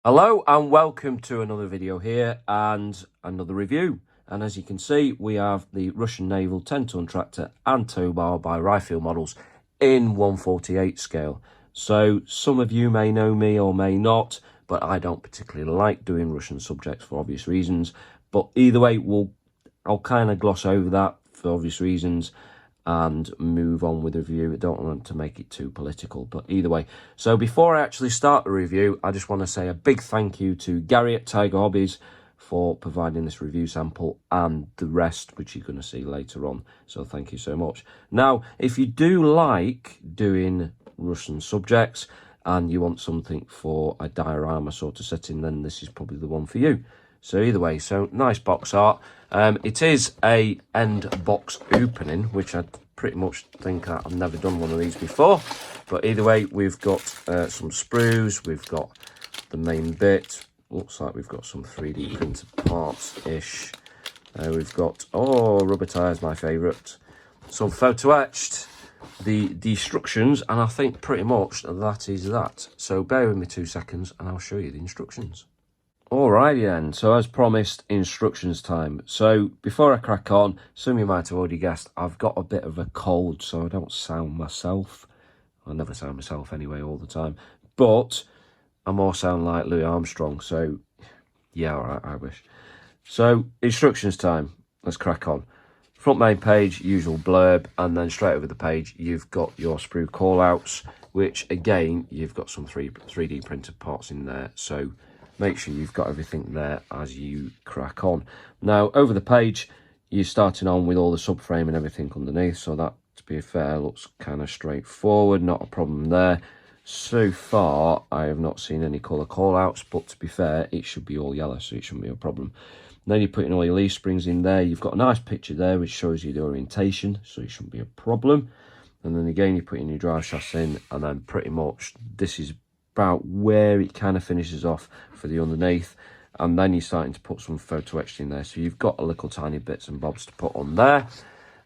Hello and welcome to another video here and another review. And as you can see, we have the Russian Naval 10-ton tractor and tow bar by Riffield Models in 1/48 scale. So some of you may know me or may not, but I don't particularly like doing Russian subjects for obvious reasons. But either way, I'll kind of gloss over that for obvious reasons and move on with the review. I don't want to make it too political, but either way. So before I actually start the review, I just want to say a big thank you to Gary at Tiger Hobbies for providing this review sample and the rest, which you're going to see later on. So thank you so much. Now, if you do like doing Russian subjects and you want something for a diorama sort of setting, then this is probably the one for you. So either way, so nice box art. It is a end box opening, which I pretty much think that I've never done one of these before. But either way, we've got some sprues, we've got the main bit. Looks like we've got some 3D printed parts-ish. We've got, rubber tyres, my favourite. Some photo etched, the instructions, and I think pretty much that is that. So bear with me 2 seconds and I'll show you the instructions. Alrighty then, so as promised, instructions time. So before I crack on, some of you might have already guessed, I've got a bit of a cold, so I don't sound myself. I never sound myself anyway all the time. But I more sound like Louis Armstrong, so yeah, alright, I wish. So instructions time, let's crack on. Front main page, usual blurb, and then straight over the page, you've got your sprue callouts, which again, you've got some 3D printed parts in there, so make sure you've got everything there as you crack on. Now, over the page, you're starting on with all the subframe and everything underneath. So that, to be fair, looks kind of straightforward. Not a problem there. So far, I have not seen any colour call-outs. But to be fair, it should be all yellow, so it shouldn't be a problem. Then you're putting all your leaf springs in there. You've got a nice picture there, which shows you the orientation. So it shouldn't be a problem. And then again, you're putting your drive shaft in. And then pretty much, this is about where it kind of finishes off for the underneath, and then you're starting to put some photo etched in there, so you've got a little tiny bits and bobs to put on there.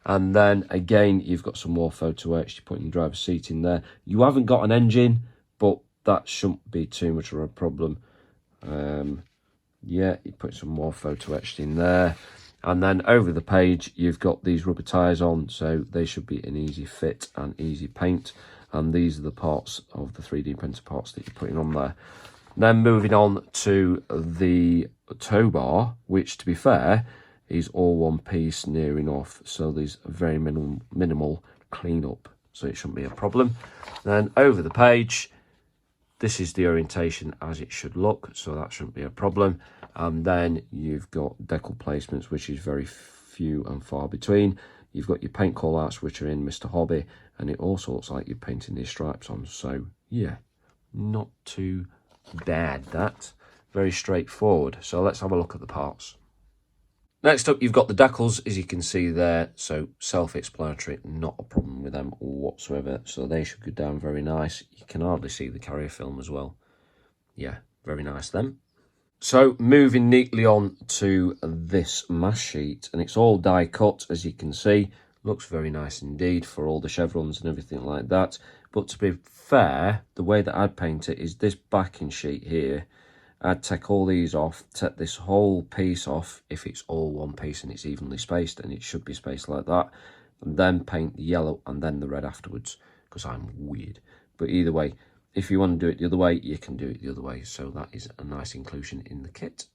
And then again, you've got some more photo etched. You're putting your driver's seat in there. You haven't got an engine, but that shouldn't be too much of a problem. Yeah, you put some more photo etched in there. And then over the page, you've got these rubber tyres on, so they should be an easy fit and easy paint. And these are the parts of the 3D printer parts that you're putting on there. Then moving on to the tow bar, which, to be fair, is all one piece near enough. So there's a very minimal cleanup, so it shouldn't be a problem. Then over the page, this is the orientation as it should look, so that shouldn't be a problem. And then you've got decal placements, which is very few and far between. You've got your paint call-outs, which are in Mr. Hobby, and it also looks like you're painting these stripes on. So, yeah, not too bad, that. Very straightforward. So let's have a look at the parts. Next up, you've got the decals, as you can see there. So self-explanatory, not a problem with them whatsoever. So they should go down very nice. You can hardly see the carrier film as well. Yeah, very nice then. So moving neatly on to this mask sheet, and it's all die cut, as you can see. Looks very nice indeed for all the chevrons and everything like that. But to be fair, the way that I'd paint it is this backing sheet here. I'd take all these off, take this whole piece off if it's all one piece and it's evenly spaced, and it should be spaced like that. And then paint the yellow and then the red afterwards, because I'm weird. But either way, if you want to do it the other way, you can do it the other way. So that is a nice inclusion in the kit.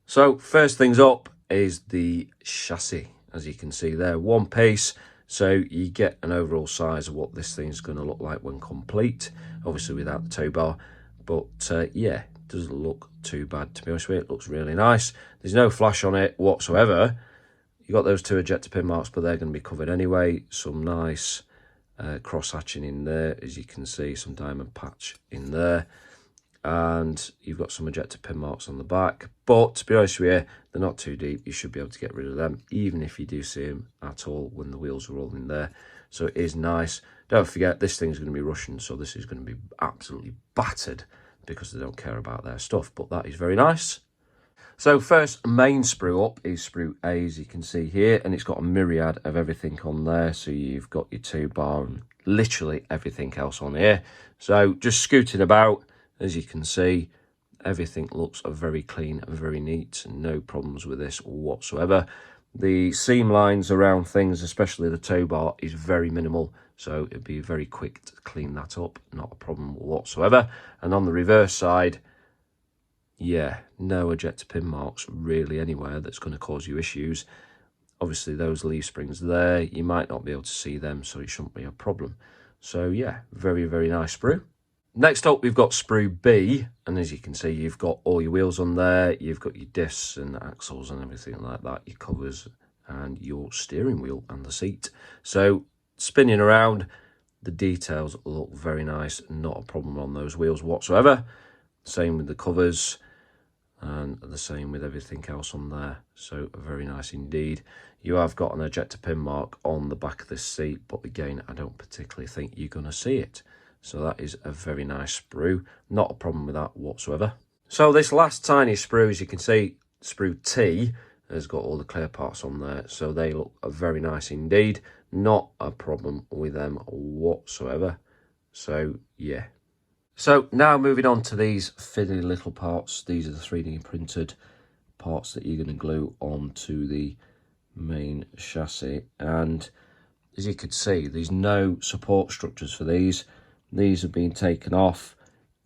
So first things up is the chassis. As you can see there, one piece. So you get an overall size of what this thing's going to look like when complete. Obviously without the tow bar. But yeah, it doesn't look too bad, to be honest with you. It looks really nice. There's no flash on it whatsoever. You got those two ejector pin marks, but they're going to be covered anyway. Some nice cross hatching in there, as you can see, some diamond patch in there, and you've got some ejector pin marks on the back, but to be honest with you, they're not too deep. You should be able to get rid of them, even if you do see them at all when the wheels are all in there. So it is nice. Don't forget, this thing's going to be Russian, so this is going to be absolutely battered because they don't care about their stuff, but that is very nice. So first main sprue up is Sprue A, as you can see here, and it's got a myriad of everything on there. So you've got your tow bar and literally everything else on here. So just scooting about, as you can see, Everything looks very clean and very neat. No problems with this whatsoever. The seam lines around things, especially the tow bar, is very minimal, so it'd be very quick to clean that up. Not a problem whatsoever. And on the reverse side, yeah, no ejector pin marks really anywhere that's going to cause you issues. Obviously, those leaf springs there, you might not be able to see them, so it shouldn't be a problem. So yeah, very, very nice sprue. Next up, we've got Sprue B, and as you can see, you've got all your wheels on there, you've got your discs and axles and everything like that, your covers and your steering wheel and the seat. So spinning around, the details look very nice, not a problem on those wheels whatsoever. Same with the covers and the same with everything else on there, so very nice indeed. You have got an ejector pin mark on the back of this seat, but again, I don't particularly think you're going to see it. So that is a very nice sprue, not a problem with that whatsoever. So this last tiny sprue, as you can see, Sprue T, has got all the clear parts on there, so they look very nice indeed. Not a problem with them whatsoever. So yeah. So now moving on to these fiddly little parts. These are the 3D printed parts that you're going to glue onto the main chassis. And as you can see, there's no support structures for these. These have been taken off,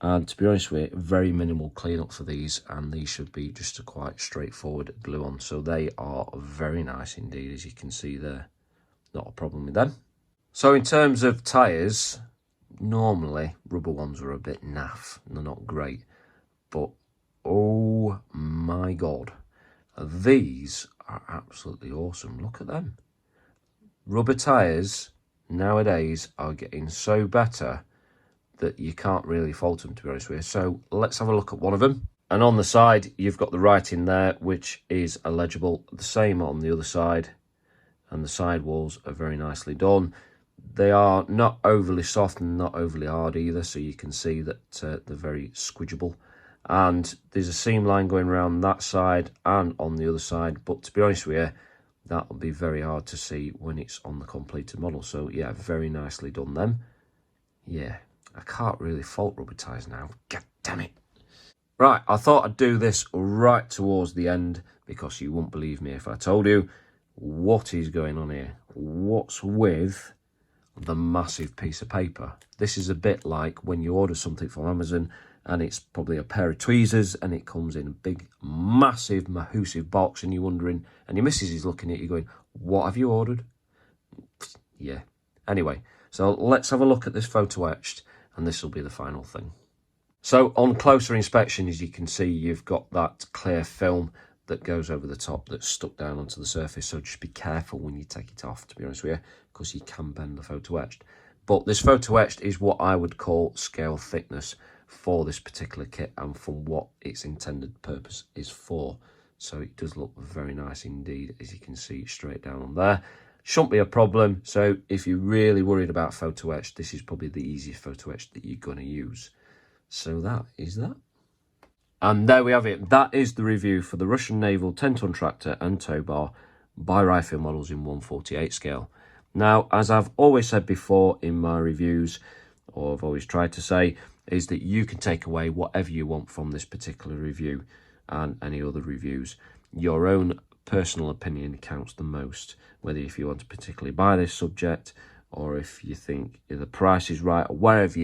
and to be honest with you, very minimal cleanup for these, and these should be just a quite straightforward glue on. So they are very nice indeed, as you can see there. Not a problem with them. So in terms of tyres, normally rubber ones are a bit naff, they're not great, but oh my god, these are absolutely awesome. Look at them. Rubber tyres nowadays are getting so better that you can't really fault them, to be honest with you. So let's have a look at one of them. And on the side, you've got the writing there, which is illegible. The same on the other side, and the side walls are very nicely done. They are not overly soft and not overly hard either, so you can see that they're very squidgeable. And there's a seam line going around that side and on the other side, but to be honest with you, that will be very hard to see when it's on the completed model. So yeah, very nicely done them. Yeah, I can't really fault rubber tyres now. God damn it. Right, I thought I'd do this right towards the end, because you wouldn't believe me if I told you what is going on here. What's with the massive piece of paper? This is a bit like when you order something from Amazon and it's probably a pair of tweezers and it comes in a big massive mahoosive box, and you're wondering, and your missus is looking at you going, what have you ordered? Yeah. Anyway, so let's have a look at this photo etched, and this will be the final thing. So on closer inspection, as you can see, you've got that clear film that goes over the top that's stuck down onto the surface, so just be careful when you take it off, to be honest with you, because you can bend the photo etched. But this photo etched is what I would call scale thickness for this particular kit and for what its intended purpose is for. So it does look very nice indeed, as you can see straight down on there. Shouldn't be a problem. So if you're really worried about photo etched, this is probably the easiest photo etched that you're going to use. So that is that. And there we have it. That is the review for the Russian Naval 10-ton tractor and tow bar by RFM models in 1/48 scale. Now, as I've always said before in my reviews, or I've always tried to say, is that you can take away whatever you want from this particular review and any other reviews. Your own personal opinion counts the most, whether if you want to particularly buy this subject or if you think the price is right or wherever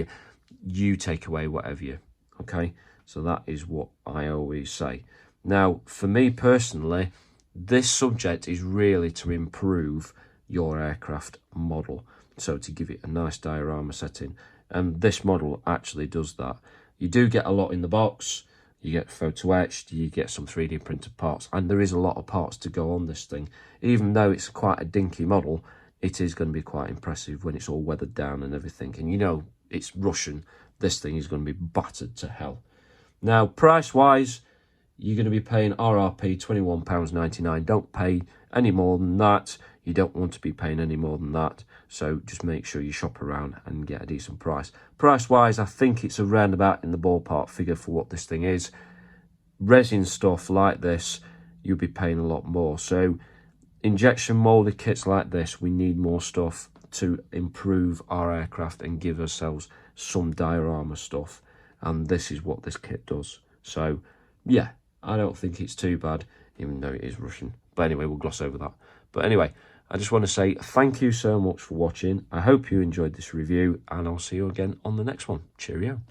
you take away whatever you, okay? So that is what I always say. Now, for me personally, this subject is really to improve your aircraft model. So to give it a nice diorama setting. And this model actually does that. You do get a lot in the box. You get photo etched, you get some 3D printed parts. And there is a lot of parts to go on this thing. Even though it's quite a dinky model, it is going to be quite impressive when it's all weathered down and everything. And you know, it's Russian. This thing is going to be battered to hell. Now, price-wise, you're going to be paying RRP £21.99. Don't pay any more than that. You don't want to be paying any more than that. So just make sure you shop around and get a decent price. Price-wise, I think it's around about in the ballpark figure for what this thing is. Resin stuff like this, you'll be paying a lot more. So injection molded kits like this, we need more stuff to improve our aircraft and give ourselves some diorama stuff. And this is what this kit does. So, yeah, I don't think it's too bad, even though it is Russian. But anyway, we'll gloss over that. But anyway, I just want to say thank you so much for watching. I hope you enjoyed this review, and I'll see you again on the next one. Cheerio.